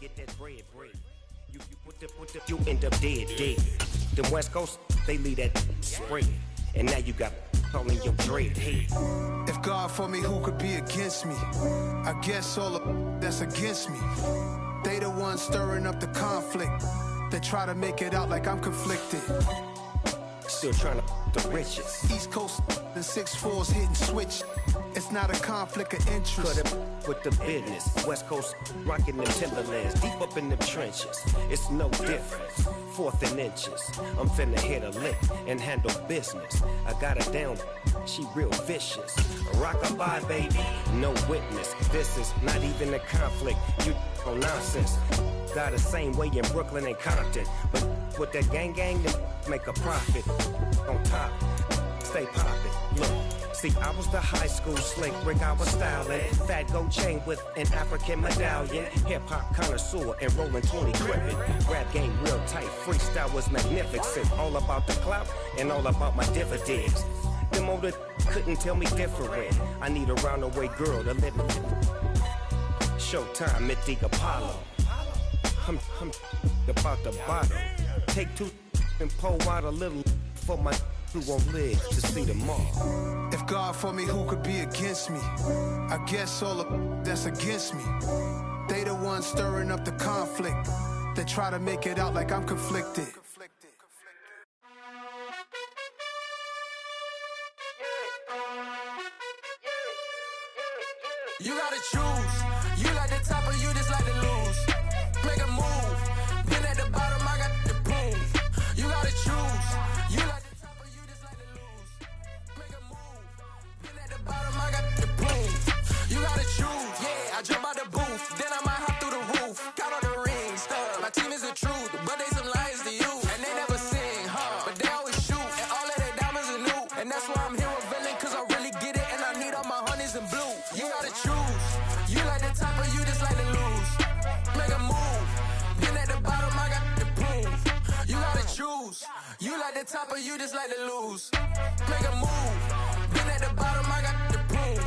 get that bread. You end up dead. The West Coast, they leave that spread. And now you got calling your dread head. If God for me, who could be against me? I guess all the that's against me. They the ones stirring up the conflict. They try to make it out like I'm conflicted. Still trying to the riches. East Coast and 6'4's hitting switch. It's not a conflict of interest. Cut it with the business. West Coast rocking them Timberlands, deep up in the trenches. It's no difference. 4th and inches. I'm finna hit a lick and handle business. I got her down. She real vicious. Rockabye, baby. No witness. This is not even a conflict. You on nonsense. Got the same way in Brooklyn and Compton. But with that gang, then make a profit. On top, stay poppin'. Look. See, I was the high school slick Rick, I was styling. Fat gold chain with an African medallion. Hip-hop connoisseur and rolling 20 gripping. Rap game real tight, freestyle was magnificent. All about the clout and all about my dividends. Them older couldn't tell me different. I need a roundaway girl to live with. Showtime at the Apollo. I'm about the bottom. Take 2 and pull out a little for my who won't live to see tomorrow. If God for me, who could be against me? I guess all the that's against me. They the ones stirring up the conflict. They try to make it out like I'm conflicted. You gotta choose. You like the top or you just like to lose. Make a move. Been at the bottom, I got the proof. You gotta choose. You like the top or you just like to lose. Make a move. Been at the bottom, I got the proof. You gotta choose. Yeah, I jump out the booth. Then I might hop through the roof. Count on the rings. My team is the truth, but they some liars to you. And they never sing, but they always shoot. And all of their diamonds are new. And that's why I'm here with villain, cause I really get it. And I need all my honeys in blue. You gotta choose. You like the top or you just like to lose. Make a move. Been at the bottom, I got the proof. You gotta choose. You like the top or you just like to lose. Make a move. Been at the bottom, I got the proof.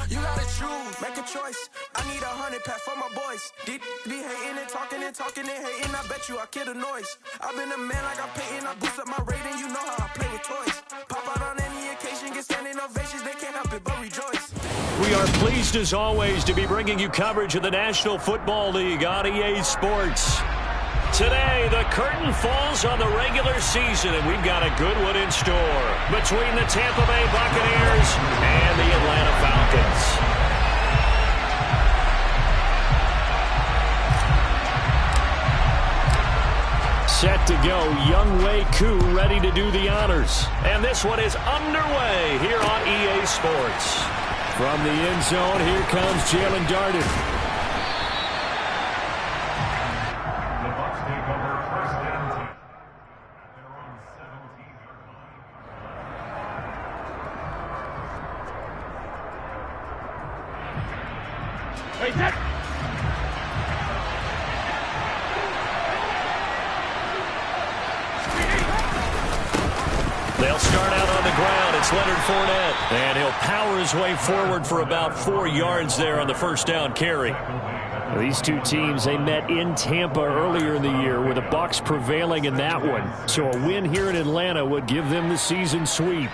You gotta choose. Make a choice. I need 100 pack for my boys. Be hating and talking and hating. I bet you I kill the noise. I've been a man like I'm Peyton. I boost up my rating. You know how I play with toys. Pop out on any occasion, get standing ovations. They can't help it but rejoice. We are pleased, as always, to be bringing you coverage of the National Football League on EA Sports. Today, the curtain falls on the regular season, and we've got a good one in store between the Tampa Bay Buccaneers and the Atlanta Falcons. Set to go, Younghoe Koo ready to do the honors. And this one is underway here on EA Sports. From the end zone, here comes Jalen Darden. The Bucs take over first down. They're on the 17-yard line. Wait, that. They'll start out on the ground. It's Leonard Fournette. And he'll power his way forward for about 4 yards there on the first down carry. These two teams, they met in Tampa earlier in the year with the Bucs prevailing in that one. So a win here in Atlanta would give them the season sweep.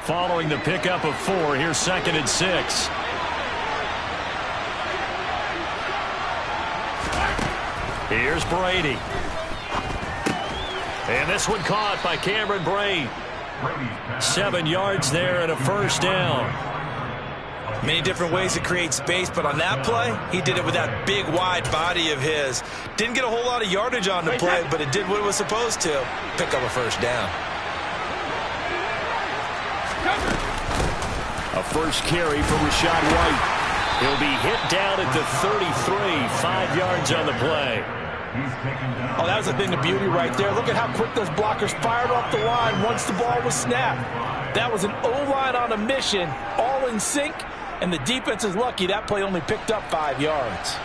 Following the pickup of 4, here's 2nd and 6. Here's Brady. And this one caught by Cameron Brate. 7 yards there and a first down. Many different ways to create space, but on that play, he did it with that big, wide body of his. Didn't get a whole lot of yardage on the play, but it did what it was supposed to. Pick up a first down. A first carry from Rachaad White. He'll be hit down at the 33, 5 yards on the play. Oh, that was a thing of beauty right there. Look at how quick those blockers fired off the line once the ball was snapped. That was an O-line on a mission, all in sync, and the defense is lucky that play only picked up 5 yards.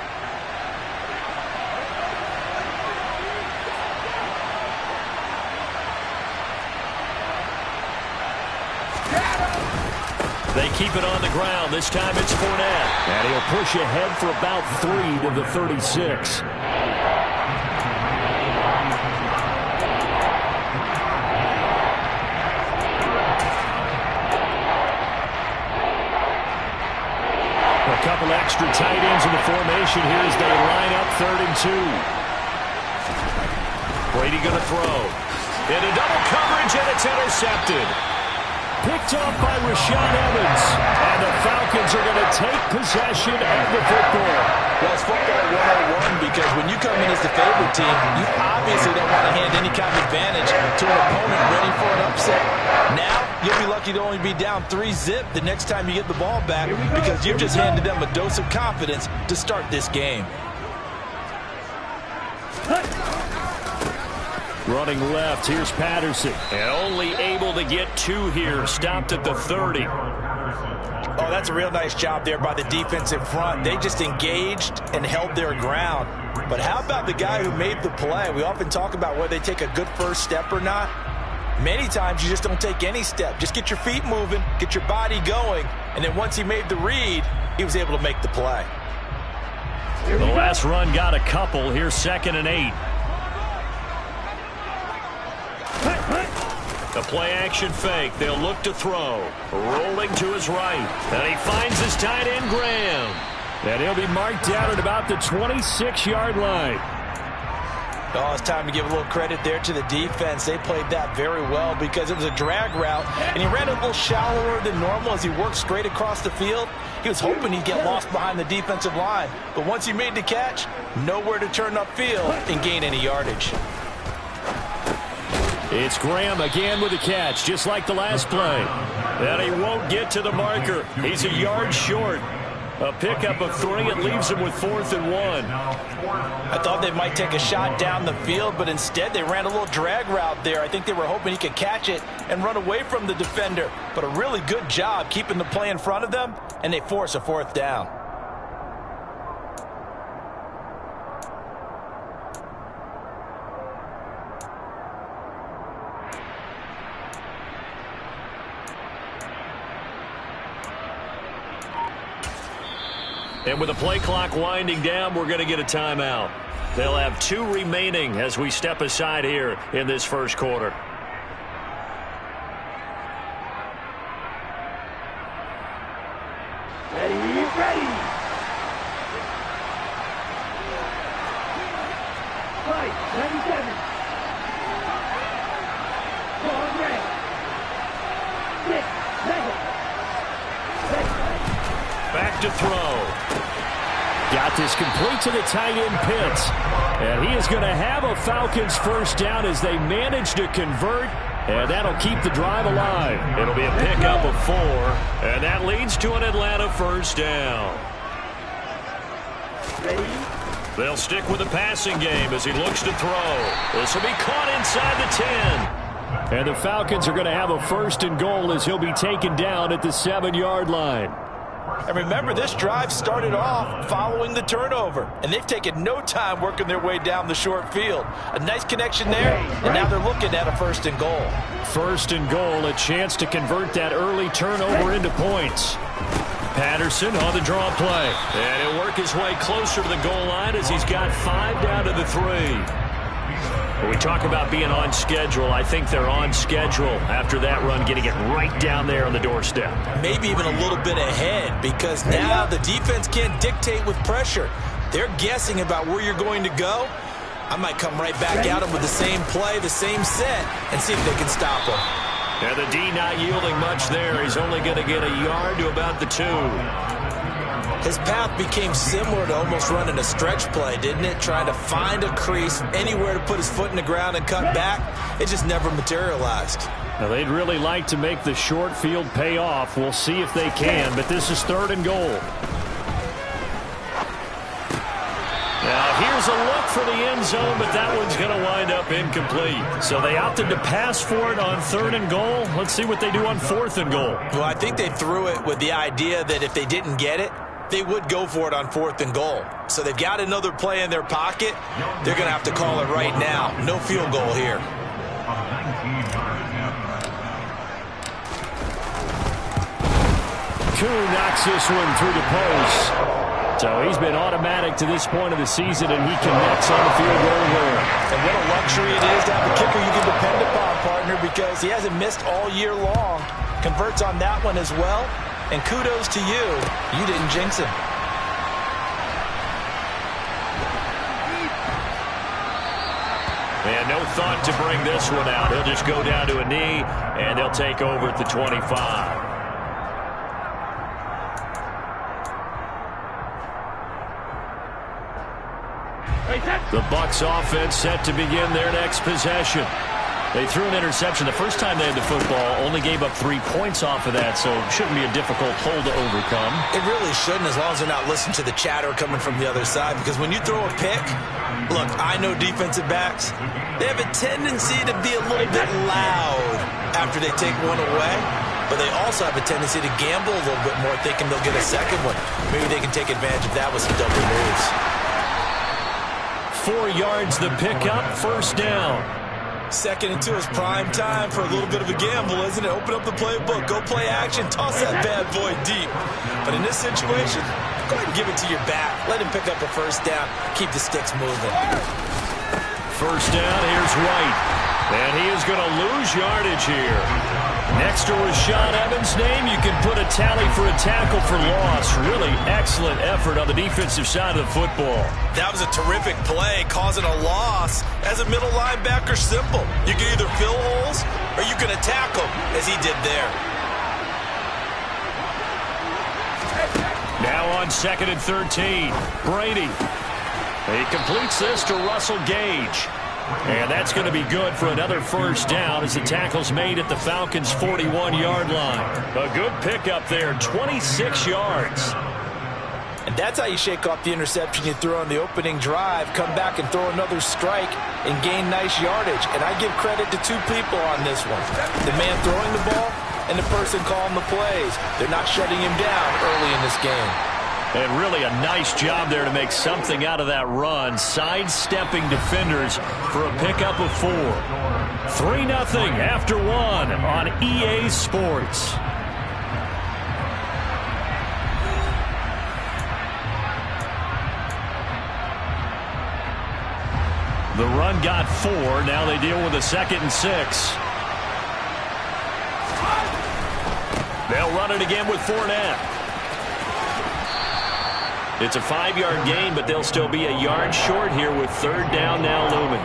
They keep it on the ground. This time it's Fournette. And he'll push ahead for about 3 to the 36. A couple extra tight ends in the formation here as they line up 3rd and 2. Brady going to throw. Into double coverage, and it's intercepted. Picked off by Rashaan Evans. And the Falcons are going to take possession of the football. Well, it's football 101 because when you come in as the favorite team, you obviously don't want to hand any kind of advantage to an opponent ready for an upset. Now, you'll be lucky to only be down 3-zip the next time you get the ball back because you've just handed them a dose of confidence to start this game. Running left, here's Patterson. And only able to get 2 here, stopped at the 30. Oh, that's a real nice job there by the defense in front. They just engaged and held their ground. But how about the guy who made the play? We often talk about whether they take a good first step or not. Many times you just don't take any step. Just get your feet moving, get your body going, and then once he made the read, he was able to make the play. The last run got a couple. Here's 2nd and 8. The play-action fake. They'll look to throw. Rolling to his right. And he finds his tight end, Graham. And he'll be marked down at about the 26-yard line. Oh, it's time to give a little credit there to the defense. They played that very well because it was a drag route, and he ran a little shallower than normal as he worked straight across the field. He was hoping he'd get lost behind the defensive line, but once he made the catch, nowhere to turn upfield and gain any yardage. It's Graham again with a catch, just like the last play. And he won't get to the marker. He's a yard short. A pickup of 3. It leaves him with 4th and 1. I thought they might take a shot down the field, but instead they ran a little drag route there. I think they were hoping he could catch it and run away from the defender. But a really good job keeping the play in front of them, and they force a 4th down. And with the play clock winding down, we're going to get a timeout. They'll have 2 remaining as we step aside here in this first quarter. Ready. Fight, 97. Ball ready. 6 seconds. Back to throw. Got this complete to the tight end Pitts. And he is going to have a Falcons first down as they manage to convert. And that'll keep the drive alive. It'll be a pickup of 4. And that leads to an Atlanta first down. They'll stick with the passing game as he looks to throw. This will be caught inside the 10. And the Falcons are going to have a 1st and goal as he'll be taken down at the 7-yard line. And remember, this drive started off following the turnover, and they've taken no time working their way down the short field. A nice connection there, and now they're looking at a 1st and goal. 1st and goal, a chance to convert that early turnover into points. Patterson on the draw play, and he'll work his way closer to the goal line as he's got 5 down to the 3. When we talk about being on schedule, I think they're on schedule after that run, getting it right down there on the doorstep. Maybe even a little bit ahead because now the defense can't dictate with pressure. They're guessing about where you're going to go. I might come right back at them with the same play, the same set, and see if they can stop them. And the D not yielding much there. He's only going to get a yard to about the 2. His path became similar to almost running a stretch play, didn't it? Trying to find a crease, anywhere to put his foot in the ground and cut back. It just never materialized. Now, they'd really like to make the short field pay off. We'll see if they can, but this is 3rd and goal. Now, here's a look for the end zone, but that one's going to wind up incomplete. So they opted to pass for it on 3rd and goal. Let's see what they do on 4th and goal. Well, I think they threw it with the idea that if they didn't get it, they would go for it on 4th and goal. So they've got another play in their pocket. They're going to have to call it right now. No field goal here. Koo knocks this one through the post. So he's been automatic to this point of the season, and he connects on the field goal there. And what a luxury it is to have a kicker you can depend upon, partner, because he hasn't missed all year long. Converts on that one as well. And kudos to you. You didn't jinx him. And no thought to bring this one out. He'll just go down to a knee, and they'll take over at the 25. The Bucs offense set to begin their next possession. They threw an interception the first time they had the football, only gave up 3 points off of that, so it shouldn't be a difficult hole to overcome. It really shouldn't, as long as they're not listening to the chatter coming from the other side, because when you throw a pick, look, I know defensive backs, they have a tendency to be a little bit loud after they take one away, but they also have a tendency to gamble a little bit more, thinking they'll get a second one. Maybe they can take advantage of that with some double moves. 4 yards the pickup, first down. 2nd and 2 is prime time for a little bit of a gamble, isn't it? Open up the playbook, go play action, toss that bad boy deep. But in this situation, go ahead and give it to your back. Let him pick up a first down. Keep the sticks moving. First down, here's White. And he is going to lose yardage here. Next to Rashaan Evans' name, you can put a tally for a tackle for loss. Really excellent effort on the defensive side of the football. That was a terrific play, causing a loss. As a middle linebacker, simple. You can either fill holes or you can attack them, as he did there. Now on 2nd and 13, Brady. He completes this to Russell Gage. And that's going to be good for another first down as the tackle's made at the Falcons' 41-yard line. A good pickup there, 26 yards. And that's how you shake off the interception you threw on the opening drive, come back and throw another strike and gain nice yardage. And I give credit to 2 people on this one. The man throwing the ball and the person calling the plays. They're not shutting him down early in this game. And really a nice job there to make something out of that run, sidestepping defenders for a pickup of 4. 3-0 after 1 on EA Sports. The run got 4. Now they deal with a 2nd and 6. They'll run it again with Fournette. It's a 5-yard gain, but they'll still be a yard short here with 3rd down now looming.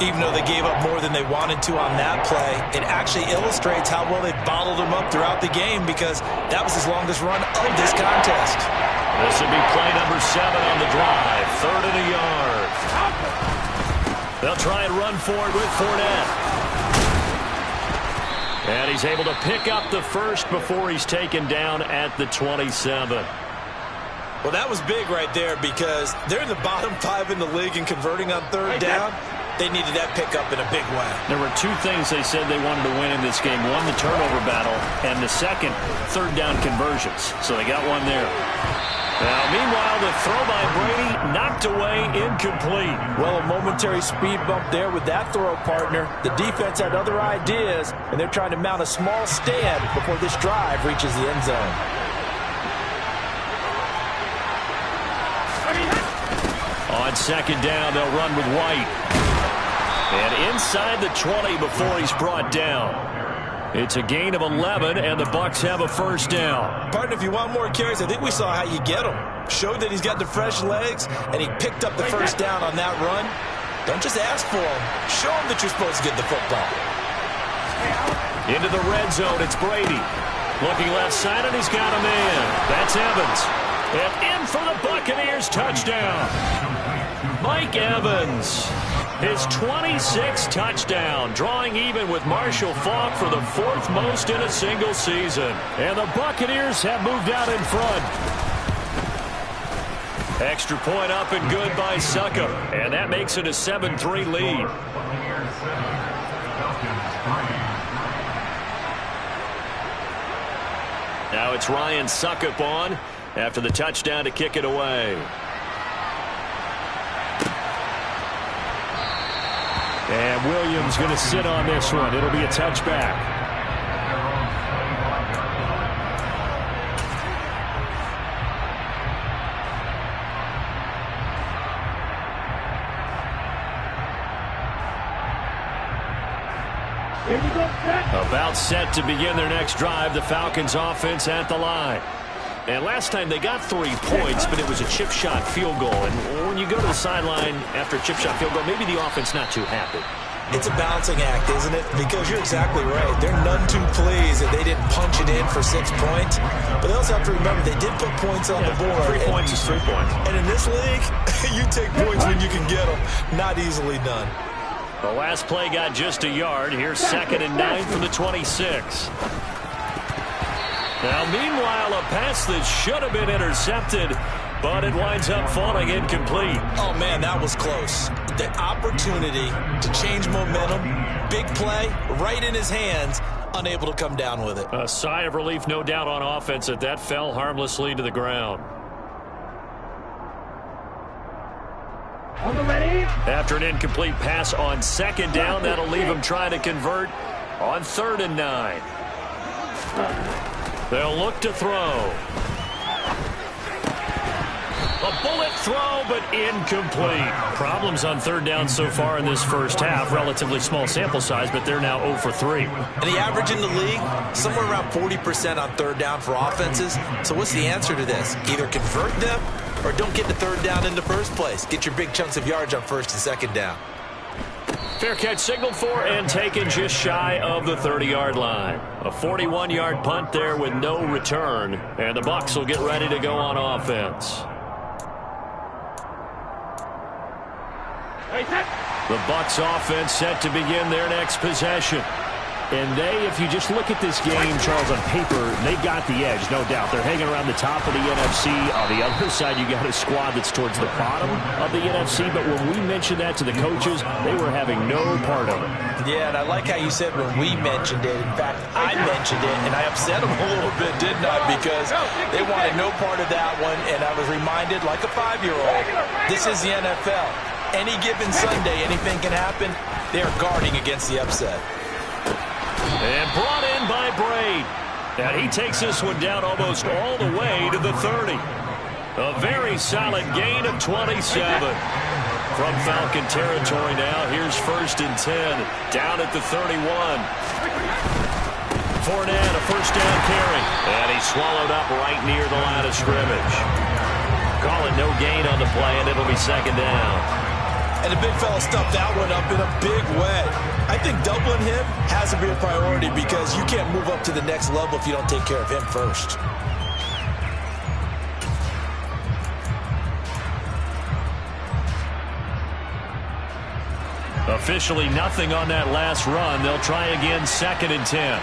Even though they gave up more than they wanted to on that play, it actually illustrates how well they bottled him up throughout the game, because that was his longest run of this contest. This will be play number 7 on the drive. 3rd and a yard. They'll try and run for it with Fournette. And he's able to pick up the first before he's taken down at the 27. Well, that was big right there, because they're in the bottom 5 in the league in converting on 3rd down. They needed that pickup in a big way. There were 2 things they said they wanted to win in this game. One, the turnover battle, and the second, 3rd down conversions. So they got one there. Now, meanwhile, the throw by Brady knocked away, incomplete. Well, a momentary speed bump there with that throw, partner. The defense had other ideas, and they're trying to mount a small stand before this drive reaches the end zone. On 2nd down, they'll run with White. And inside the 20 before he's brought down. It's a gain of 11, and the Bucs have a first down. Partner, if you want more carries, I think we saw how you get him. Showed that he's got the fresh legs, and he picked up the first down on that run. Don't just ask for him. Show him that you're supposed to get the football. Into the red zone, it's Brady. Looking left side, and he's got a man. That's Evans. And in for the Buccaneers, touchdown. Mike Evans, his 26th touchdown, drawing even with Marshall Faulk for the 4th most in a single season. And the Buccaneers have moved out in front. Extra point up and good by Succop. And that makes it a 7-3 lead. Now it's Ryan Succop on after the touchdown to kick it away. And Williams going to sit on this one. It'll be a touchback. Here we go, set. About set to begin their next drive, the Falcons offense at the line. And last time they got 3 points, but it was a chip shot field goal. And when you go to the sideline after a chip shot field goal, maybe the offense not too happy. It's a balancing act, isn't it? Because you're exactly right. They're none too pleased that they didn't punch it in for 6 points. But they also have to remember they did put points on the board. 3 points is 3 points. And in this league, you take points when you can get them. Not easily done. The last play got just a yard. Here's 2nd and 9 from the 26. Now, meanwhile, a pass that should have been intercepted, but it winds up falling incomplete. Oh, man, that was close. The opportunity to change momentum, big play, right in his hands, unable to come down with it. A sigh of relief, no doubt, on offense that that fell harmlessly to the ground. On the ready. After an incomplete pass on 2nd down, that'll leave him trying to convert on 3rd and 9. They'll look to throw. A bullet throw, but incomplete. Problems on 3rd down so far in this first half. Relatively small sample size, but they're now 0 for 3. And the average in the league, somewhere around 40% on 3rd down for offenses. So what's the answer to this? Either convert them or don't get the 3rd down in the first place. Get your big chunks of yards on 1st and 2nd down. Fair catch signaled for and taken just shy of the 30-yard line. A 41-yard punt there with no return. And the Bucs will get ready to go on offense. The Bucs offense set to begin their next possession. And they, if you just look at this game, Charles, on paper, they've got the edge, no doubt. They're hanging around the top of the NFC. On the other side, you got a squad that's towards the bottom of the NFC. But when we mentioned that to the coaches, they were having no part of it. Yeah, and I like how you said when we mentioned it. In fact, I mentioned it, and I upset them a little bit, didn't I? Because they wanted no part of that one, and I was reminded, like a 5-year-old, this is the NFL. Any given Sunday, anything can happen. They are guarding against the upset. And brought in by Braid. And he takes this one down almost all the way to the 30. A very solid gain of 27. From Falcon territory now, here's 1st and 10. Down at the 31. Fournette, a 1st down carry. And he's swallowed up right near the line of scrimmage. Call it no gain on the play, and it'll be 2nd down. And the big fella stuffed that one up in a big way. I think doubling him has to be a priority because you can't move up to the next level if you don't take care of him first. Officially nothing on that last run. They'll try again, 2nd and 10.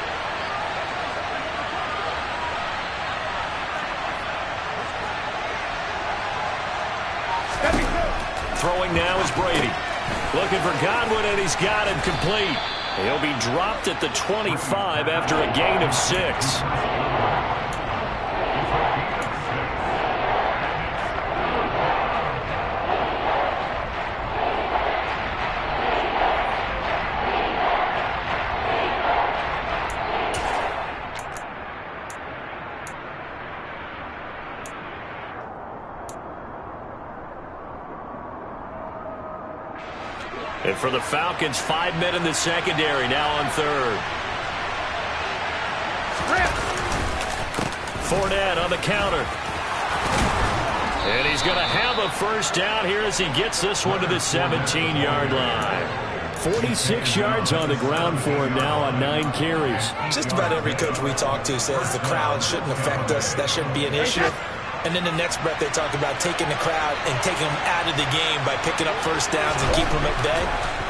Throwing now is Brady. Looking for Godwin, and he's got him complete. He'll be dropped at the 25 after a gain of 6. And for the Falcons, 5 men in the secondary, now on 3rd. Fournette on the counter. And he's going to have a 1st down here as he gets this one to the 17-yard line. 46 yards on the ground for him now on 9 carries. Just about every coach we talk to says the crowd shouldn't affect us. That shouldn't be an issue. And then the next breath they talk about taking the crowd and taking them out of the game by picking up 1st downs and keeping them at bay.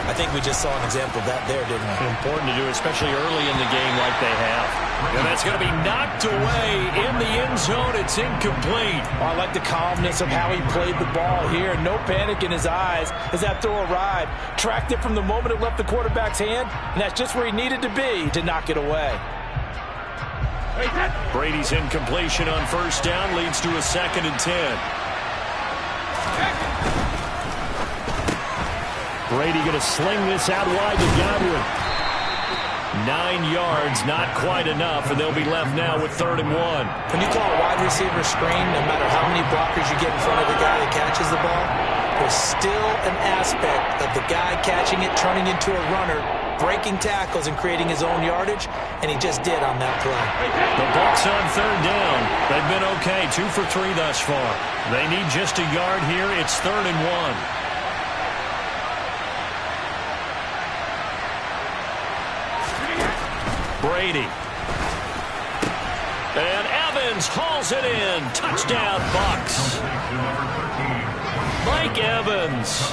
I think we just saw an example of that there, didn't we? Important to do, especially early in the game like they have. And that's going to be knocked away in the end zone. It's incomplete. I like the calmness of how he played the ball here. No panic in his eyes as that throw arrived. Tracked it from the moment it left the quarterback's hand, and that's just where he needed to be to knock it away. Brady's incompletion on 1st down leads to a 2nd and 10. Brady going to sling this out wide to Godwin. 9 yards, not quite enough, and they'll be left now with 3rd and 1. When you call a wide receiver screen, no matter how many blockers you get in front of the guy that catches the ball, was still an aspect of the guy catching it, turning into a runner, breaking tackles and creating his own yardage, and he just did on that play. The Bucs on third down. They've been okay, 2 for 3 thus far. They need just a yard here. It's 3rd and 1. Brady. And Evans hauls it in. Touchdown, Bucs. Mike Evans.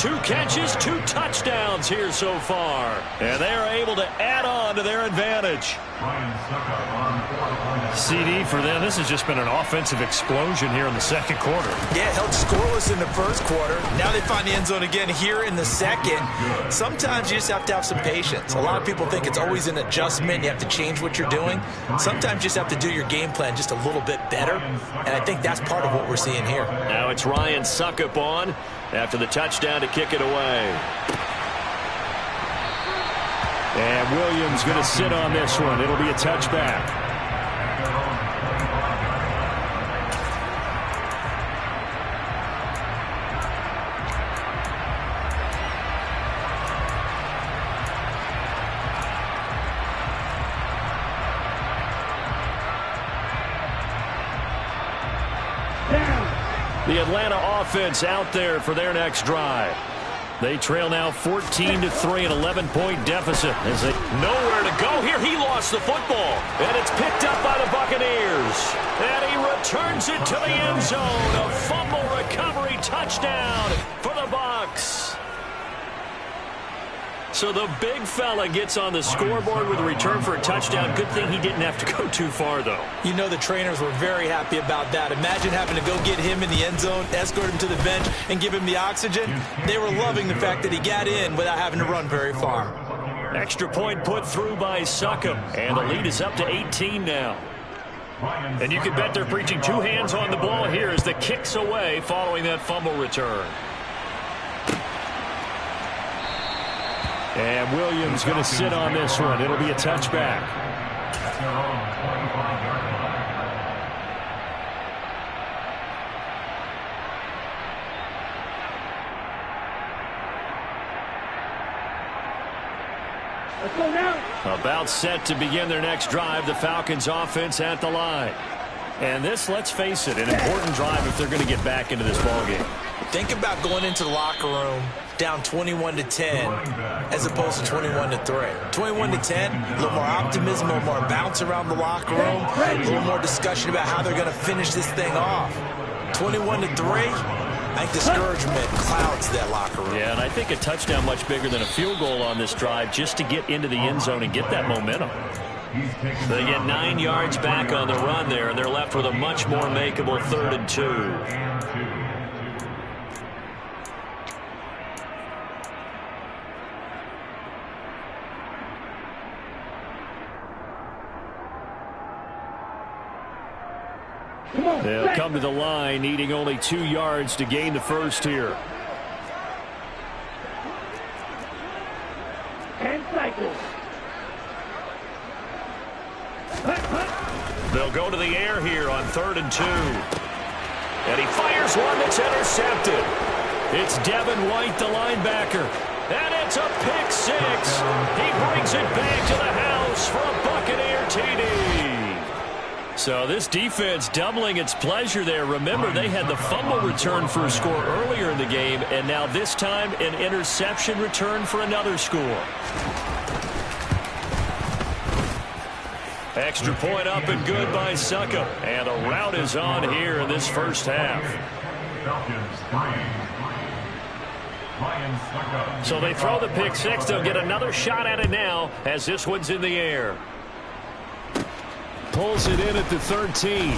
2 catches, 2 touchdowns here so far. And they are able to add on to their advantage. CD for them. This has just been an offensive explosion here in the second quarter. Yeah, held scoreless in the first quarter. Now they find the end zone again here in the second. Sometimes you just have to have some patience. A lot of people think it's always an adjustment. You have to change what you're doing. Sometimes you just have to do your game plan just a little bit better. And I think that's part of what we're seeing here. Now it's Ryan Suckup on after the touchdown to kick it away. And Williams going to sit on this one. It'll be a touchback. The Atlanta offense out there for their next drive. They trail now 14-3, an 11-point deficit. As they nowhere to go here. He lost the football, and it's picked up by the Buccaneers. And he returns it to the end zone. A fumble recovery touchdown for the Bucs. So the big fella gets on the scoreboard with a return for a touchdown. Good thing he didn't have to go too far, though. You know the trainers were very happy about that. Imagine having to go get him in the end zone, escort him to the bench, and give him the oxygen. They were loving the fact that he got in without having to run very far. Extra point put through by Suckup, and the lead is up to 18 now. And you can bet they're preaching 2 hands on the ball here as the kick's away following that fumble return. And Williams going to sit on this one. It'll be a touchback. Let's go now. About set to begin their next drive. The Falcons offense at the line. And this, let's face it, an important drive if they're going to get back into this ballgame. Think about going into the locker room down 21-10 as opposed to 21-3. 21-10, a little more optimism, a little more bounce around the locker room, a little more discussion about how they're going to finish this thing off. 21-3, I think discouragement clouds that locker room. Yeah, and I think a touchdown much bigger than a field goal on this drive just to get into the end zone and get that momentum. They get 9 yards back on the run there, and they're left with a much more makeable 3rd and 2. They'll come to the line, needing only 2 yards to gain the first here. 10 cycles. They'll go to the air here on 3rd and 2. And he fires one that's intercepted. It's Devin White, the linebacker. And it's a pick 6. He brings it back to the house for a Buccaneer TD. So this defense doubling its pleasure there. Remember, they had the fumble return for a score earlier in the game, and now this time an interception return for another score. Extra point up and good by Suckup. And a rout is on here in this first half. So they throw the pick 6. They'll get another shot at it now as this one's in the air. Pulls it in at the 13.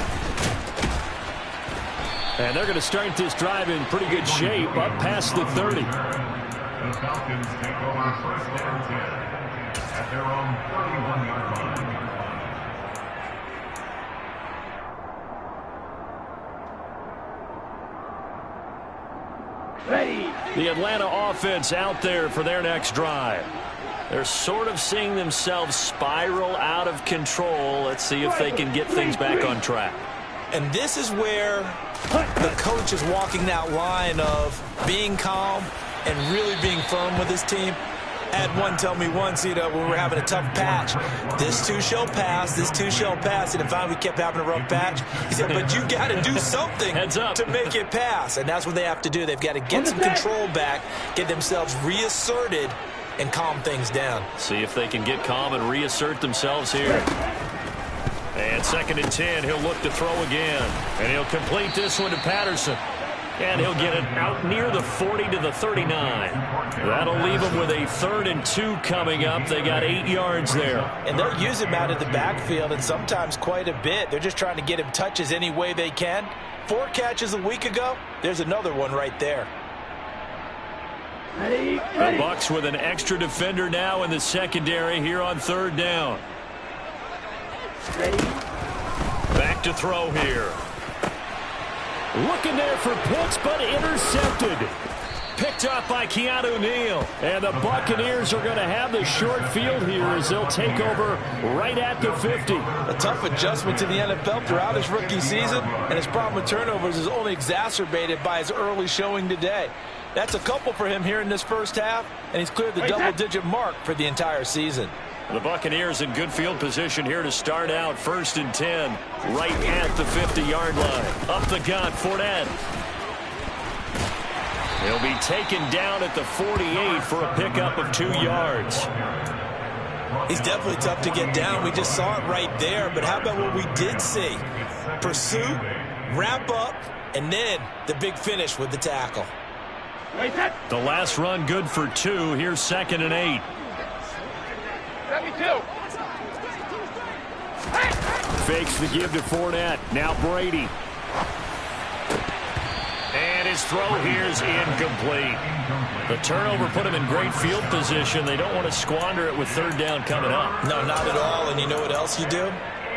And they're going to start this drive in pretty good shape up past the 30. The Falcons take over 1st and 10 at their own 31-yard line. Ready. The Atlanta offense out there for their next drive. They're sort of seeing themselves spiral out of control. Let's see if they can get things back on track. And this is where the coach is walking that line of being calm and really being firm with his team. I had one tell me once, when we were having a tough patch, this too shall pass, this too shall pass. And finally we kept having a rough patch. He said, but you got to do something to make it pass. And that's what they have to do. They've got to get some control back, get themselves reasserted, and calm things down. See if they can get calm and reassert themselves here. And 2nd and 10, he'll look to throw again. And he'll complete this one to Patterson. And he'll get it out near the 40 to the 39. That'll leave them with a 3rd and 2 coming up. They got 8 yards there. And they'll use him out of the backfield, and sometimes quite a bit. They're just trying to get him touches any way they can. 4 catches a week ago. There's another one right there. The Bucs with an extra defender now in the secondary here on 3rd down. Back to throw here. Looking there for Pitts, but intercepted. Picked off by Keanu Neal. And the Buccaneers are going to have the short field here as they'll take over right at the 50. A tough adjustment to the NFL throughout his rookie season, and his problem with turnovers is only exacerbated by his early showing today. That's a couple for him here in this first half, and he's cleared the double-digit mark for the entire season. The Buccaneers in good field position here to start out. 1st and 10, right at the 50-yard line. Up the gun, Fournette. He'll be taken down at the 48 for a pickup of 2 yards. He's definitely tough to get down. We just saw it right there, but how about what we did see? Pursuit, wrap up, and then the big finish with the tackle. The last run good for 2. Here's 2nd and 8. Fakes the give to Fournette. Now Brady. And his throw here is incomplete. The turnover put him in great field position. They don't want to squander it with 3rd down coming up. No, not at all. And you know what else you do?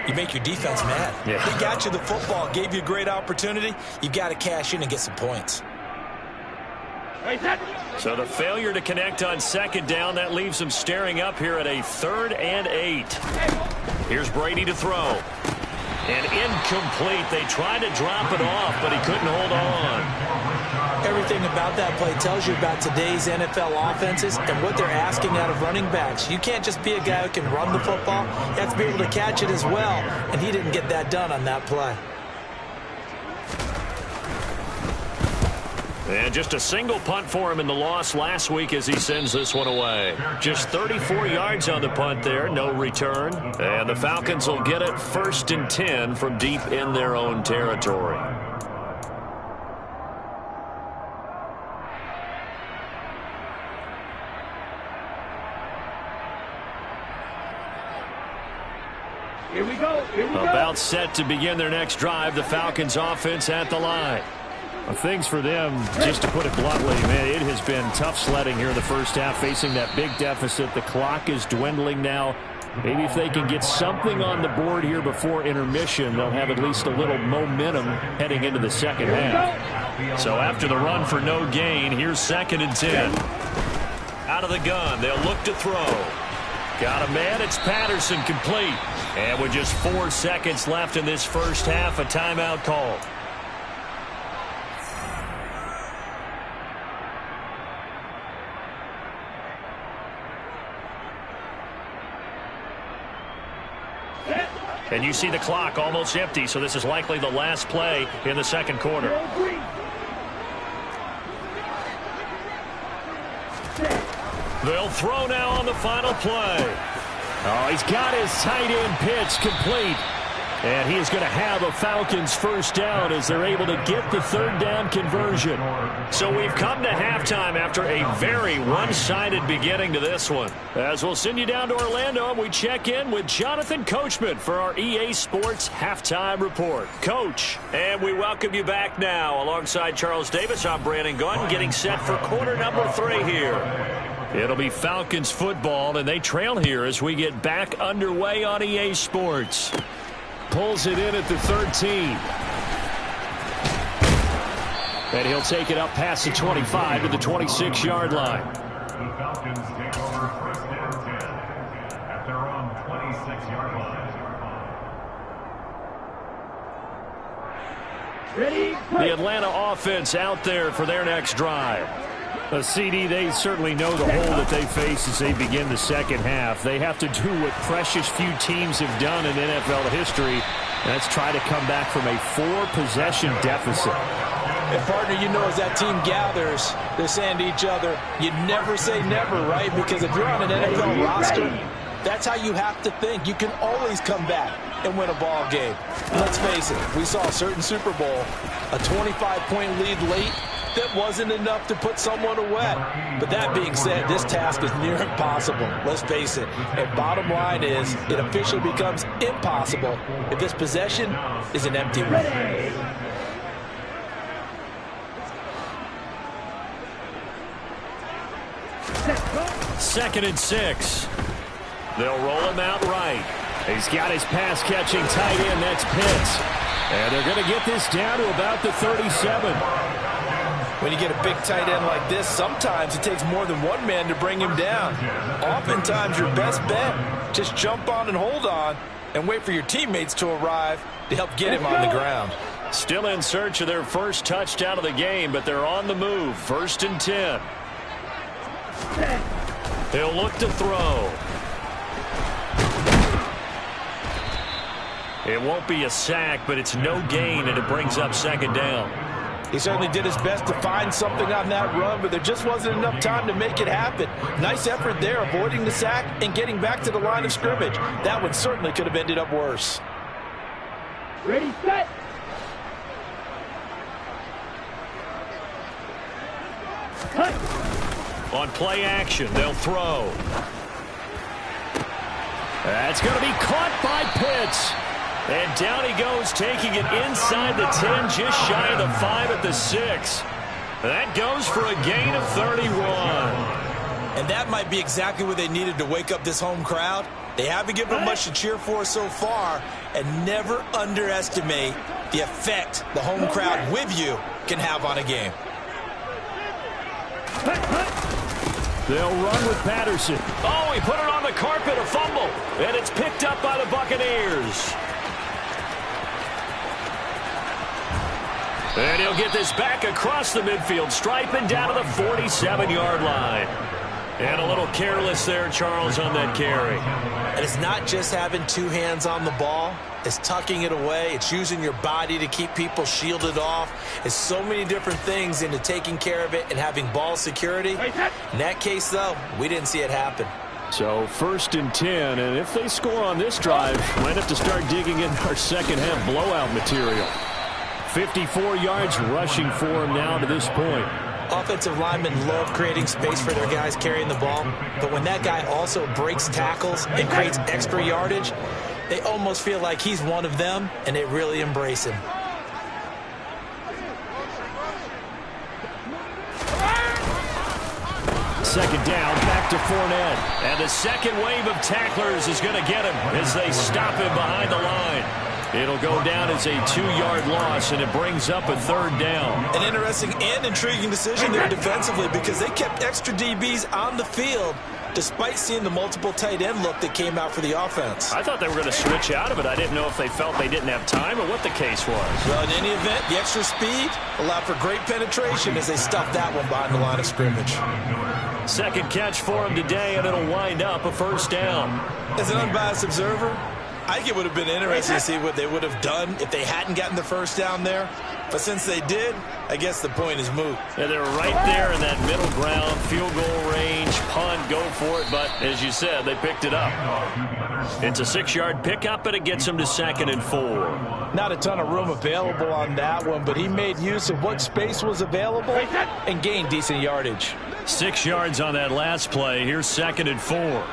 You make your defense mad. Yeah. They got you the football, gave you a great opportunity. You've got to cash in and get some points. So the failure to connect on 2nd down, that leaves them staring up here at a 3rd and 8. Here's Brady to throw. And incomplete. They tried to drop it off, but he couldn't hold on. Everything about that play tells you about today's NFL offenses and what they're asking out of running backs. You can't just be a guy who can run the football. You have to be able to catch it as well, and he didn't get that done on that play. And just a single punt for him in the loss last week as he sends this one away. Just 34 yards on the punt there, no return. And the Falcons will get it 1st and 10 from deep in their own territory. Here we go. About set to begin their next drive, the Falcons offense at the line. Well, things for them, just to put it bluntly, man, it has been tough sledding here in the first half, facing that big deficit. The clock is dwindling now. Maybe if they can get something on the board here before intermission, they'll have at least a little momentum heading into the second half. So after the run for no gain, here's 2nd and 10. Out of the gun, they'll look to throw. Got a man, it's Patterson, complete. And with just 4 seconds left in this first half, a timeout call. And you see the clock almost empty, so this is likely the last play in the second quarter. They'll throw now on the final play. Oh, he's got his tight end pitch complete. And he is going to have a Falcons first down as they're able to get the 3rd down conversion. So we've come to halftime after a very one-sided beginning to this one. As we'll send you down to Orlando, and we check in with Jonathan Coachman for our EA Sports Halftime Report. Coach, and we welcome you back now. Alongside Charles Davis, I'm Brandon Gunn, getting set for quarter number 3 here. It'll be Falcons football, and they trail here as we get back underway on EA Sports. Pulls it in at the 13. And he'll take it up past the 25 to the 26-yard line. The Falcons take over 1st and 10 at their own 26-yard line. The Atlanta offense out there for their next drive. A CD, they certainly know the hole that they face as they begin the second half. They have to do what precious few teams have done in NFL history, and that's try to come back from a 4-possession deficit. And, partner, you know, as that team gathers, they're saying to each other, you never say never, right? Because if you're on an NFL roster, that's how you have to think. You can always come back and win a ball game. Let's face it, we saw a certain Super Bowl, a 25-point lead late, that wasn't enough to put someone away. But that being said, this task is near impossible. Let's face it. And bottom line is, it officially becomes impossible if this possession is an empty one. 2nd and 6. They'll roll him out right. He's got his pass-catching tight end. That's Pitts. And they're going to get this down to about the 37. When you get a big tight end like this, sometimes it takes more than one man to bring him down. Oftentimes, your best bet, just jump on and hold on and wait for your teammates to arrive to help get him on the ground. Still in search of their first touchdown of the game, but they're on the move. 1st and 10. He'll look to throw. It won't be a sack, but it's no gain, and it brings up 2nd down. He certainly did his best to find something on that run, but there just wasn't enough time to make it happen. Nice effort there, avoiding the sack and getting back to the line of scrimmage. That one certainly could have ended up worse. Ready, set. On play action, they'll throw. That's going to be caught by Pitts. And down he goes, taking it inside the 10, just shy of the 5 at the 6. That goes for a gain of 31. And that might be exactly what they needed to wake up this home crowd. They haven't given them much to cheer for so far, and never underestimate the effect the home crowd with you can have on a game. They'll run with Patterson. Oh, he put it on the carpet, a fumble, and it's picked up by the Buccaneers. And he'll get this back across the midfield stripe and down to the 47-yard line. And a little careless there, Charles, on that carry. And it's not just having two hands on the ball. It's tucking it away. It's using your body to keep people shielded off. It's so many different things into taking care of it and having ball security. In that case, though, we didn't see it happen. So 1st and 10, and if they score on this drive, might have to start digging in our second half blowout material. 54 yards rushing for him now to this point. Offensive linemen love creating space for their guys carrying the ball, but when that guy also breaks tackles and creates extra yardage, they almost feel like he's one of them, and they really embrace him. Second down, back to Fournette. And the second wave of tacklers is going to get him as they stop him behind the line. It'll go down as a 2-yard loss, and it brings up a 3rd down. An interesting and intriguing decision there defensively because they kept extra DBs on the field despite seeing the multiple tight end look that came out for the offense. I thought they were going to switch out of it. I didn't know if they felt they didn't have time or what the case was. Well, in any event, the extra speed allowed for great penetration as they stuffed that one behind the line of scrimmage. Second catch for him today, and it'll wind up a 1st down. As an unbiased observer, I think it would have been interesting to see what they would have done if they hadn't gotten the 1st down there. But since they did, I guess the point is moot. Yeah, they're right there in that middle ground, field goal range, punt, go for it. But as you said, they picked it up. It's a 6-yard pickup, and it gets them to 2nd and 4. Not a ton of room available on that one, but he made use of what space was available and gained decent yardage. 6 yards on that last play. Here's 2nd and 4.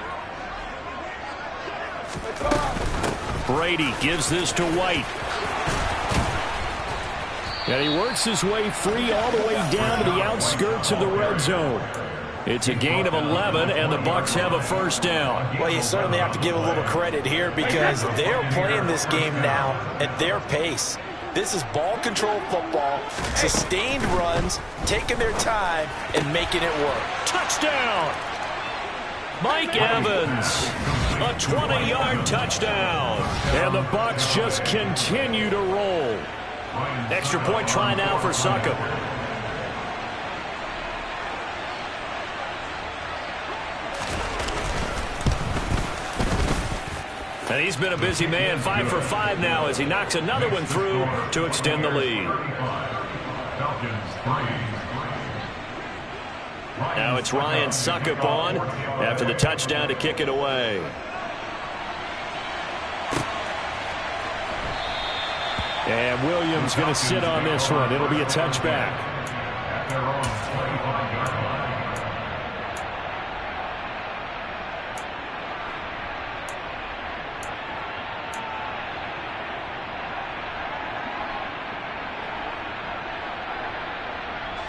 Brady gives this to White. And he works his way free all the way down to the outskirts of the red zone. It's a gain of 11, and the Bucs have a 1st down. Well, you certainly have to give a little credit here because they're playing this game now at their pace. This is ball control football, sustained runs, taking their time, and making it work. Touchdown! Mike Evans, a 20-yard touchdown. And the Bucs just continue to roll. Extra point try now for Succop. And he's been a busy man, 5 for 5 now as he knocks another one through to extend the lead. Now it's Ryan Succop on after the touchdown to kick it away. And Williams going to sit on this one. It'll be a touchback.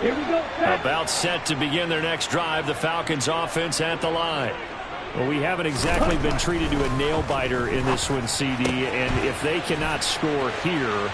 Here we go. About set to begin their next drive. The Falcons offense at the line. Well, we haven't exactly been treated to a nail-biter in this one, CD. And if they cannot score here,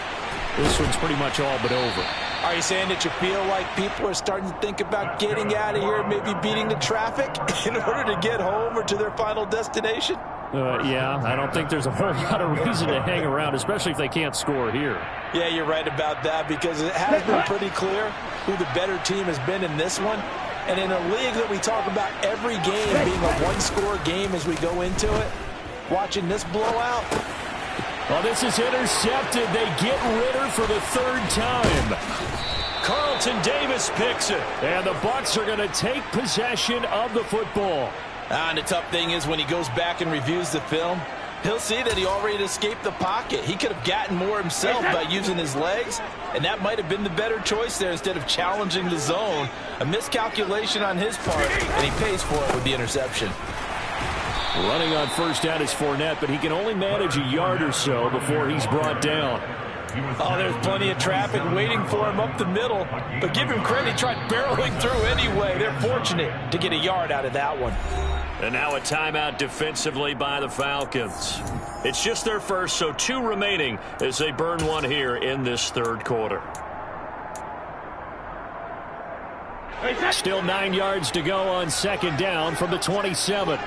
this one's pretty much all but over. Are you saying that you feel like people are starting to think about getting out of here, maybe beating the traffic in order to get home or to their final destination? Yeah, I don't think there's a whole lot of reason to hang around, especially if they can't score here. Yeah, you're right about that because it has been pretty clear who the better team has been in this one. And in a league that we talk about every game being a one-score game as we go into it, watching this blowout. Well, this is intercepted. They get Ritter for the third time. Carlton Davis picks it. And the Bucs are going to take possession of the football. And the tough thing is when he goes back and reviews the film, he'll see that he already escaped the pocket. He could have gotten more himself by using his legs, and that might have been the better choice there instead of challenging the zone. A miscalculation on his part, and he pays for it with the interception. Running on first down is Fournette, but he can only manage a yard or so before he's brought down. Oh, there's plenty of traffic waiting for him up the middle, but give him credit, he tried barreling through anyway. They're fortunate to get a yard out of that one. And now a timeout defensively by the Falcons. It's just their first, so 2 remaining as they burn one here in this third quarter. Still 9 yards to go on second down from the 27.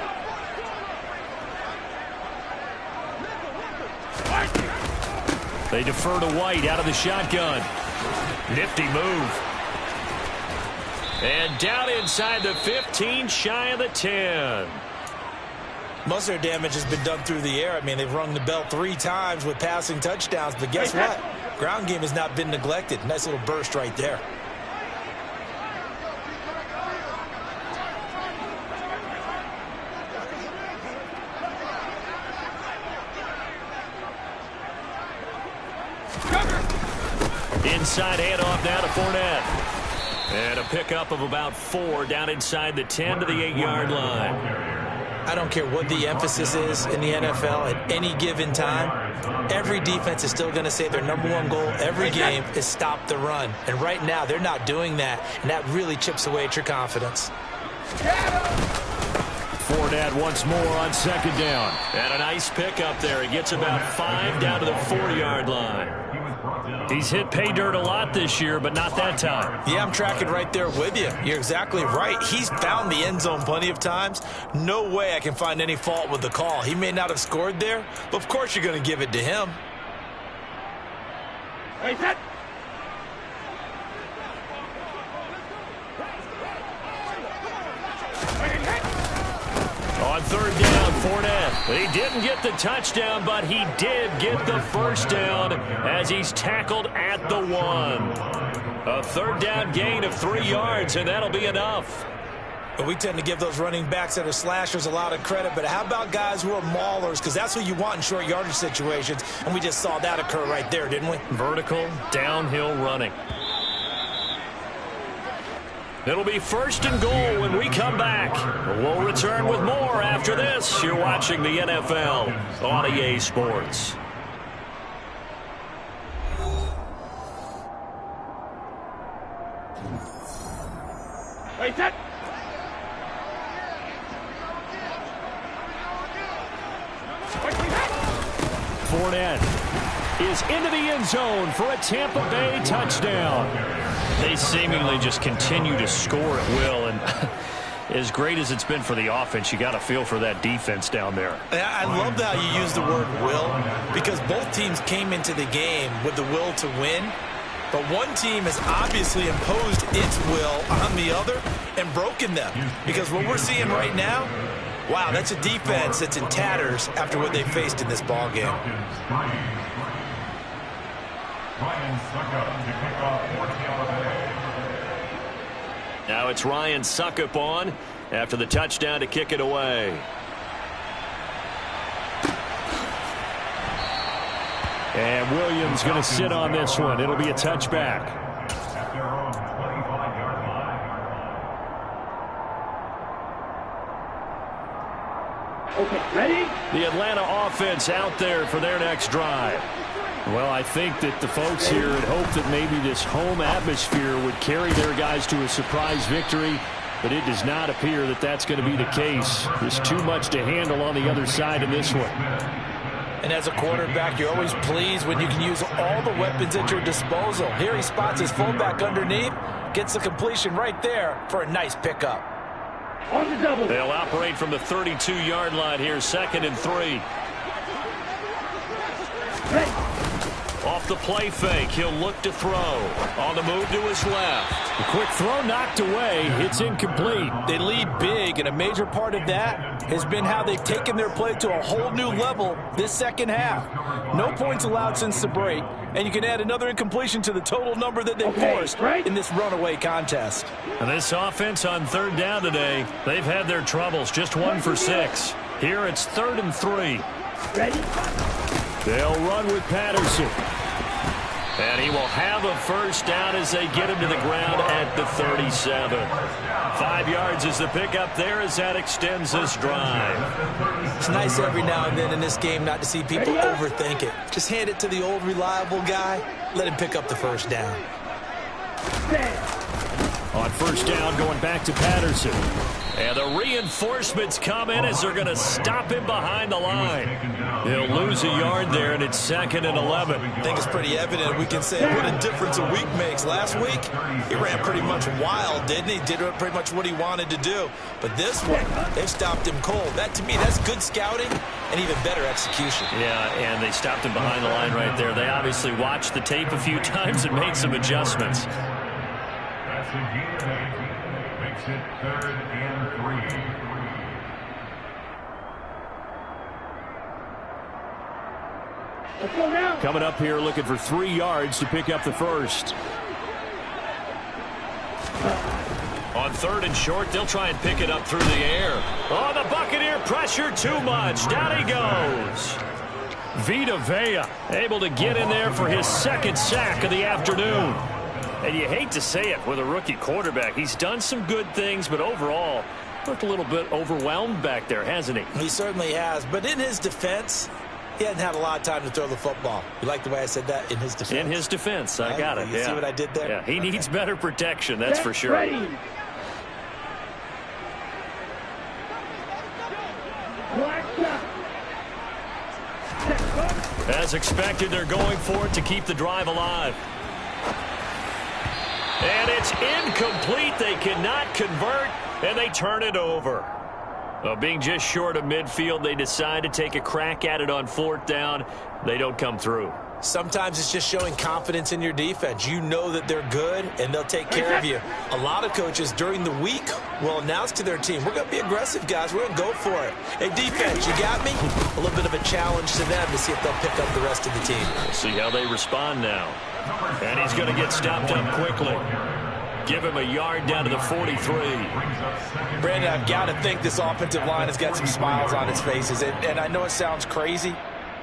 They defer to White out of the shotgun. Nifty move. And down inside the 15, shy of the 10. Most of their damage has been done through the air. I mean, they've rung the bell 3 times with passing touchdowns. But guess what? Ground game has not been neglected. Nice little burst right there. Inside handoff now to Fournette. And a pickup of about 4 down inside the 10 to the 8-yard line. I don't care what the emphasis is in the NFL at any given time. Every defense is still going to say their #1 goal every game is stop the run. And right now, they're not doing that. And that really chips away at your confidence. Fournette once more on second down. And a nice pickup there. He gets about 5 down to the 4-yard line. He's hit pay dirt a lot this year, but not that time. Yeah, I'm tracking right there with you. You're exactly right. He's found the end zone plenty of times. No way I can find any fault with the call. He may not have scored there, but of course you're going to give it to him. Hey, set. On third down, Fournette. He didn't get the touchdown, but he did get the first down as he's tackled at the 1. A third down gain of 3 yards, and that'll be enough. But we tend to give those running backs that are slashers a lot of credit, but how about guys who are maulers? Because that's what you want in short yardage situations, and we just saw that occur right there, didn't we? Vertical, downhill running. It'll be 1st and goal when we come back. We'll return with more after this. You're watching the NFL on EA Sports. Hey, set. Fournette is into the end zone for a Tampa Bay touchdown. They seemingly just continue to score at will, and As great as it's been for the offense, you got to feel for that defense down there. I love how you use the word will, because both teams came into the game with the will to win. But one team has obviously imposed its will on the other and broken them. Because what we're seeing right now, wow, that's a defense that's in tatters after what they faced in this ball game. Now it's Ryan Suckup on after the touchdown to kick it away. And Williams going to sit on this one. It'll be a touchback. Okay, ready? The Atlanta offense out there for their next drive. Well, I think that the folks here had hoped that maybe this home atmosphere would carry their guys to a surprise victory, but it does not appear that that's going to be the case. There's too much to handle on the other side in this one. And as a quarterback, you're always pleased when you can use all the weapons at your disposal. Here he spots his fullback underneath, gets the completion right there for a nice pickup. On the double. They'll operate from the 32-yard line here, 2nd and 3. Ready. Off the play fake, he'll look to throw. On the move to his left. The quick throw knocked away. It's incomplete. They lead big, and a major part of that has been how they've taken their play to a whole new level this second half. No points allowed since the break, and you can add another incompletion to the total number that they forced in this runaway contest. And this offense on 3rd down today, they've had their troubles, just 1 for 6. Here it's 3rd and 3. Ready. They'll run with Patterson. And he will have a first down as they get him to the ground at the 37. 5 yards is the pickup there as that extends this drive. It's nice every now and then in this game not to see people overthink it. Just hand it to the old reliable guy. Let him pick up the first down. On first down, going back to Patterson. And the reinforcements come in as they're going to stop him behind the line. They'll lose a yard there, and it's 2nd and 11. I think it's pretty evident. We can say what a difference a week makes. Last week, he ran pretty much wild, didn't he? Did pretty much what he wanted to do. But this one, they've stopped him cold. That, to me, that's good scouting and even better execution. Yeah, and they stopped him behind the line right there. They obviously watched the tape a few times and made some adjustments. That's a gain of 8. Makes it 3rd and 3. Let's go now. Coming up here looking for 3 yards to pick up the first. On 3rd and short, they'll try and pick it up through the air. Oh, the Buccaneer pressure too much. Down he goes. Vita Vea able to get in there for his 2nd sack of the afternoon. And you hate to say it with a rookie quarterback. He's done some good things, but overall, looked a little bit overwhelmed back there, hasn't he? He certainly has. But in his defense, he hadn't had a lot of time to throw the football. You like the way I said that? In his defense. In his defense. I got it. You see what I did there? Yeah, he needs better protection, that's for sure. Ready. As expected, they're going for it to keep the drive alive. And it's incomplete. They cannot convert, and they turn it over. Well, being just short of midfield, they decide to take a crack at it on 4th down. They don't come through. Sometimes it's just showing confidence in your defense. You know that they're good, and they'll take care of you. A lot of coaches during the week will announce to their team, we're going to be aggressive, guys. We're going to go for it. Hey, defense, you got me? A little bit of a challenge to them to see if they'll pick up the rest of the team. We'll see how they respond now. And he's going to get stopped up quickly. Give him a yard down to the 43. Brandon, I've got to think this offensive line has got some smiles on its faces. And I know it sounds crazy,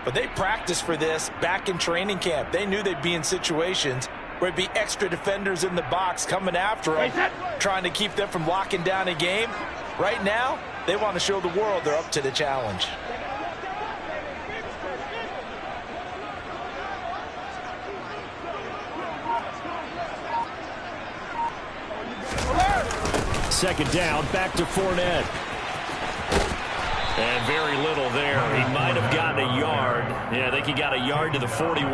but they practiced for this back in training camp. They knew they'd be in situations where it'd be extra defenders in the box coming after them, trying to keep them from locking down a game. Right now, they want to show the world they're up to the challenge. Second down, back to Fournette. And very little there. He might have gotten a yard. Yeah, I think he got a yard to the 41.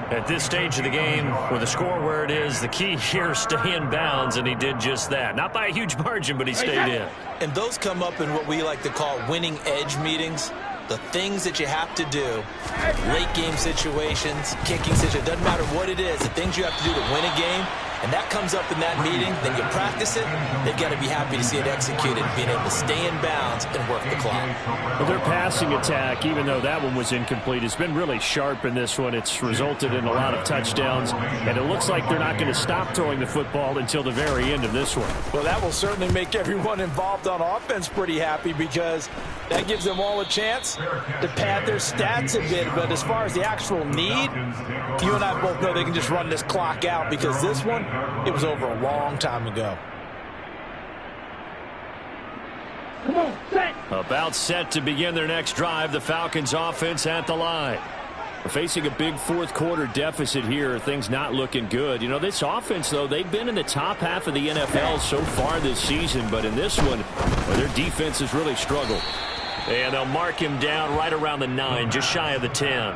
At this stage of the game, with the score where it is, the key here is stay in bounds, and he did just that. Not by a huge margin, but he stayed in. And those come up in what we like to call winning edge meetings. The things that you have to do, late game situations, kicking situations, doesn't matter what it is, the things you have to do to win a game, and that comes up in that meeting, then you practice it, they've got to be happy to see it executed, being able to stay in bounds and work the clock. Well, their passing attack, even though that one was incomplete, has been really sharp in this one. It's resulted in a lot of touchdowns, and it looks like they're not going to stop throwing the football until the very end of this one. Well, that will certainly make everyone involved on offense pretty happy, because that gives them all a chance to pad their stats a bit. But as far as the actual need, you and I both know they can just run this clock out, because this one, it was over a long time ago. Come on, set. About set to begin their next drive. The Falcons offense at the line. We're facing a big fourth quarter deficit here. Things not looking good. You know, this offense, though, they've been in the top half of the NFL so far this season. But in this one, well, their defense has really struggled. And they'll mark him down right around the 9, just shy of the 10.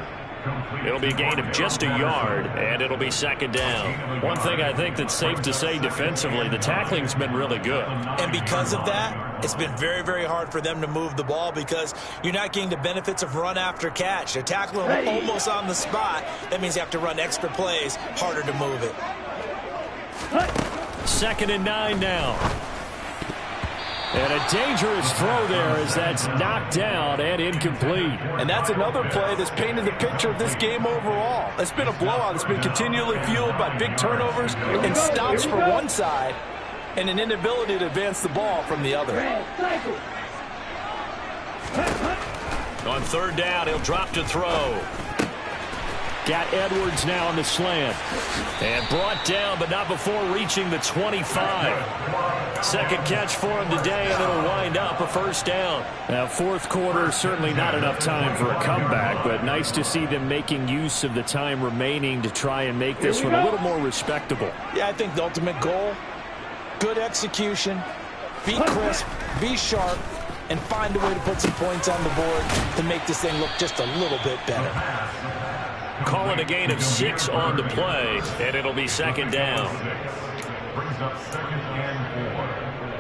It'll be a gain of just a yard, and it'll be second down. One thing I think that's safe to say defensively, the tackling's been really good. And because of that, it's been very, very hard for them to move the ball, because you're not getting the benefits of run after catch. They're tackling almost on the spot. That means you have to run extra plays, harder to move it. 2nd and 9 now. And a dangerous throw there as that's knocked down and incomplete. And that's another play that's painted the picture of this game overall. It's been a blowout. It's been continually fueled by big turnovers and stops for one side and an inability to advance the ball from the other. On 3rd down, he'll drop to throw. Got Edwards now on the slant. And brought down, but not before reaching the 25. Second catch for him today, and it'll wind up a first down. Now, fourth quarter, certainly not enough time for a comeback, but nice to see them making use of the time remaining to try and make this one a little more respectable. Yeah, I think the ultimate goal, good execution, be crisp, be sharp, and find a way to put some points on the board to make this thing look just a little bit better. Call it a gain of 6 on the play, and it'll be second down. Brings up 2nd and 4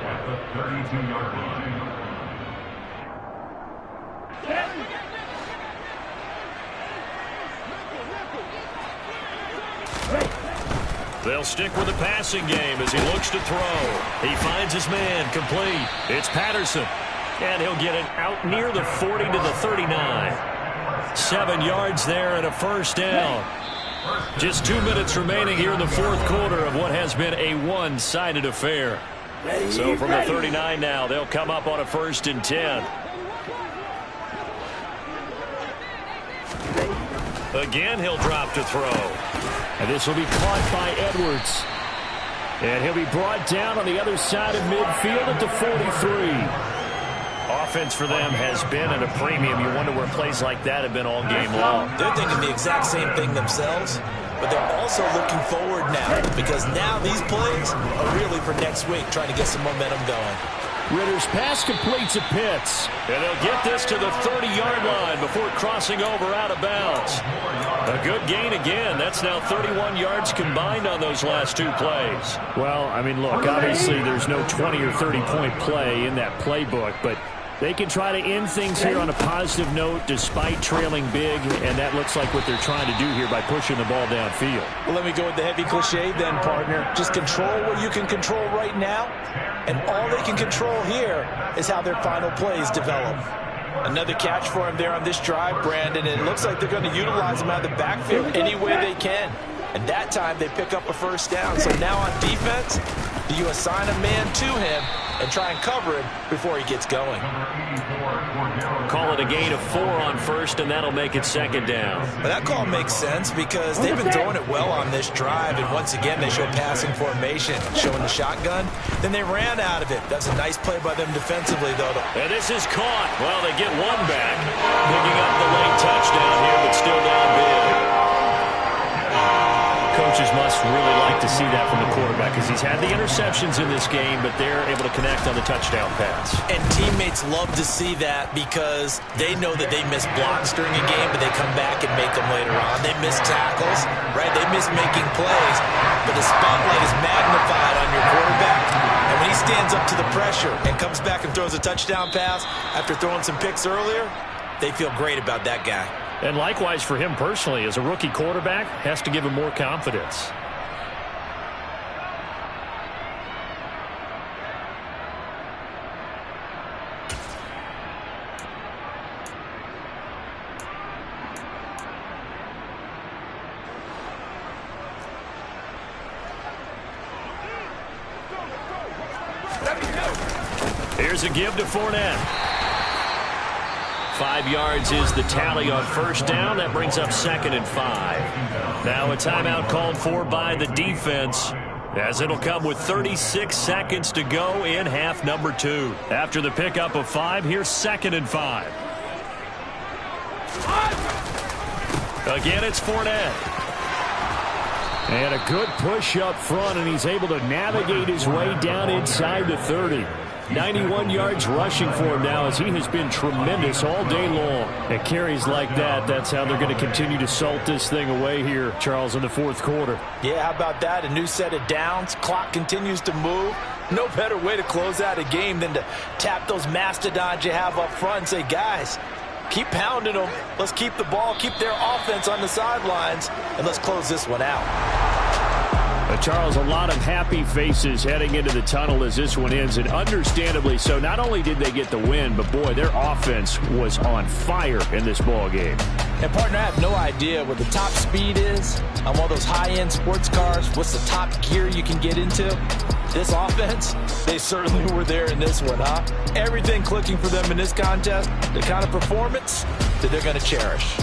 at the 32-yard line. They'll stick with the passing game as he looks to throw. He finds his man, complete. It's Patterson, and he'll get it out near the 40 to the 39. 7 yards there and a first down. Just 2 minutes remaining here in the fourth quarter of what has been a one-sided affair. So from the 39 now, they'll come up on a 1st and 10. Again, he'll drop to throw. And this will be caught by Edwards. And he'll be brought down on the other side of midfield at the 43. Offense for them has been at a premium. You wonder where plays like that have been all game long. They're thinking the exact same thing themselves, but they're also looking forward now, because now these plays are really for next week, trying to get some momentum going. Ritter's pass completes a Pitts. And they'll get this to the 30-yard line before crossing over out of bounds. A good gain again. That's now 31 yards combined on those last 2 plays. Well, I mean, look, obviously there's no 20 or 30-point play in that playbook, but they can try to end things here on a positive note despite trailing big, and that looks like what they're trying to do here by pushing the ball downfield. Well, let me go with the heavy cliche then, partner. Just control what you can control right now, and all they can control here is how their final plays develop. Another catch for him there on this drive, Brandon, and it looks like they're going to utilize him out of the backfield any way they can. And that time they pick up a first down. So now on defense, do you assign a man to him and try and cover him before he gets going? Call it a gain of 4 on 1st, and that'll make it second down. But that call makes sense because they've been throwing it well on this drive, and once again they show passing formation, showing the shotgun. Then they ran out of it. That's a nice play by them defensively, though. And this is caught. Well, they get one back, picking up the late touchdown here, but still down big. coaches must really like to see that from the quarterback because he's had the interceptions in this game, but they're able to connect on the touchdown pass. And teammates love to see that because they know that they miss blocks during a game, but they come back and make them later on. They miss tackles, right? They miss making plays, but the spotlight is magnified on your quarterback. And when he stands up to the pressure and comes back and throws a touchdown pass after throwing some picks earlier, they feel great about that guy. And likewise for him personally, as a rookie quarterback, has to give him more confidence. Here's a give to Fournette. 5 yards is the tally on first down. That brings up 2nd and 5. Now a timeout called for by the defense, as it'll come with 36 seconds to go in half number 2. After the pickup of 5, here's 2nd and 5. Again, it's Fournette. And a good push up front, and he's able to navigate his way down inside the 30. 91 yards rushing for him now, as he has been tremendous all day long. At carries like that, that's how they're going to continue to salt this thing away here, Charles, in the fourth quarter. Yeah, how about that? A new set of downs. Clock continues to move. No better way to close out a game than to tap those mastodons you have up front and say, guys, keep pounding them. Let's keep the ball, keep their offense on the sidelines, and let's close this one out. Charles, a lot of happy faces heading into the tunnel as this one ends, and understandably so. Not only did they get the win, but boy, their offense was on fire in this ball game. And partner, I have no idea what the top speed is on one of those high-end sports cars. What's the top gear you can get into? This offense, they certainly were there in this one, huh? Everything clicking for them in this contest, the kind of performance that they're going to cherish.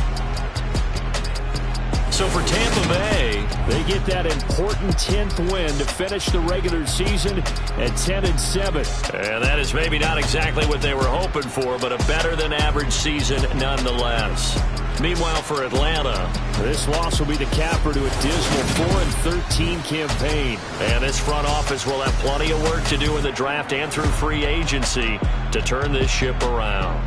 So for Tampa Bay, they get that important 10th win to finish the regular season at 10-7. And that is maybe not exactly what they were hoping for, but a better than average season nonetheless. Meanwhile, for Atlanta, this loss will be the capper to a dismal 4-13 campaign. And this front office will have plenty of work to do in the draft and through free agency to turn this ship around.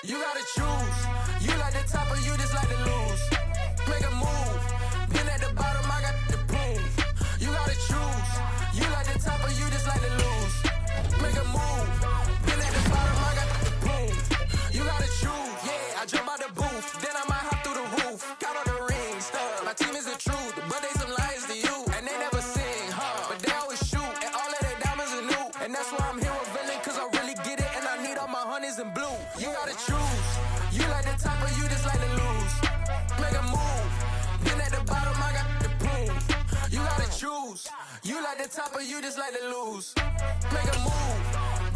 You gotta choose. You like the top or you just like to lose. Make a move. Been at the bottom, I got the boom. You gotta choose. You like the top or you just like to lose. Make a move. Been at the bottom, I got the boom. You gotta choose. Yeah, I jump out the booth. Then I might hop through the roof. Count on the rings. My team is the truth, but they some liars to you. And they never sing, but they always shoot. And all of their diamonds are new. And that's why I'm here with villain, cause I really get it. And I need all my honeys in blue. You gotta choose. You like the top or you just like to lose. Make a move. Been at the bottom, I got the boom. You gotta choose. You like the top or you just like to lose. Make a move.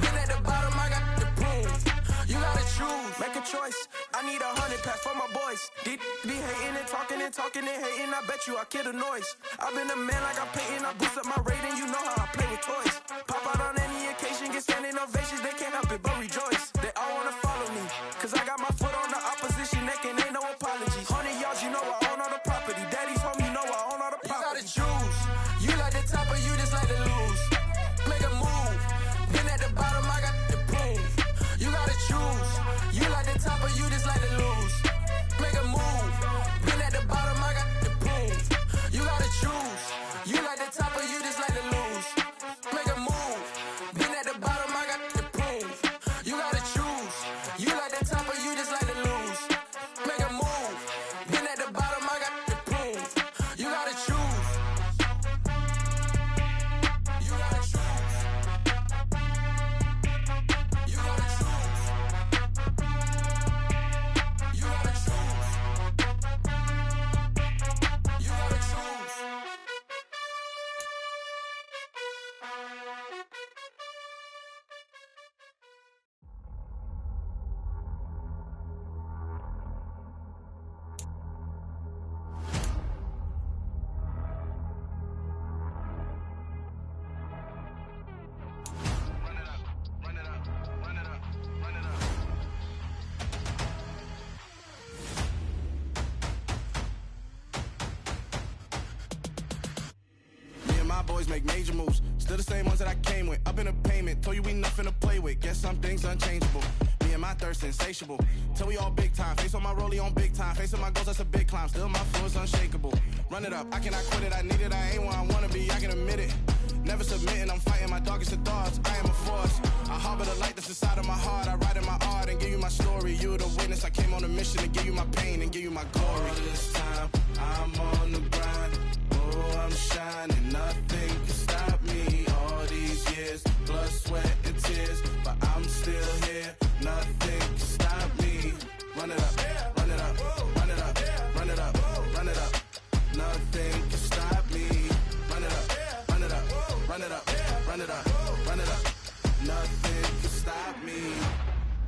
Been at the bottom, I got the boom. You gotta choose. Make a choice. I need 100 pack for my boys. Be hating and talking and hating. I bet you I kill the noise. I've been a man like I'm Peyton. I boost up my rating. You know how I play with toys. Pop out on any occasion, get standing ovations. They can't help it but rejoice. They all wanna follow me, cause I got my foot on the opposition neck and ain't no apologies. 100 yards, you know I own all the property. Daddy's home, you know I own all the property. You gotta choose. You like the top or you just like to lose. Make a move. Been at the bottom, I got the boom. You gotta choose. You like the top or you just like to lose. Make a move. Been at the bottom, I got the boom. You gotta choose. You like the top or you just like to lose. Make a move. Been at the bottom, I got the boom. You gotta choose. You like the top or you just like to lose. Make a move. Been at the bottom, I got the boom. You gotta choose. You gotta choose. my boys make major moves. Still the same ones that I came with. Up in the payment, told you we nothing to play with. Guess some things unchangeable. Me and my thirst insatiable. Till we all big time. Face on my rollie on big time. Facing my goals, that's a big climb. Still my flow is unshakable. Run it up, I cannot quit it. I need it, I ain't where I wanna be, I can admit it. Never submitting, I'm fighting my darkest of thoughts. I am a force. I harbor the light that's inside of my heart. I write in my art and give you my story. You the witness, I came on a mission to give you my pain and give you my glory. All this time, I'm on the grind. Oh, I'm shining, nothing can stop me. All these years, blood, sweat, and tears, but I'm still here.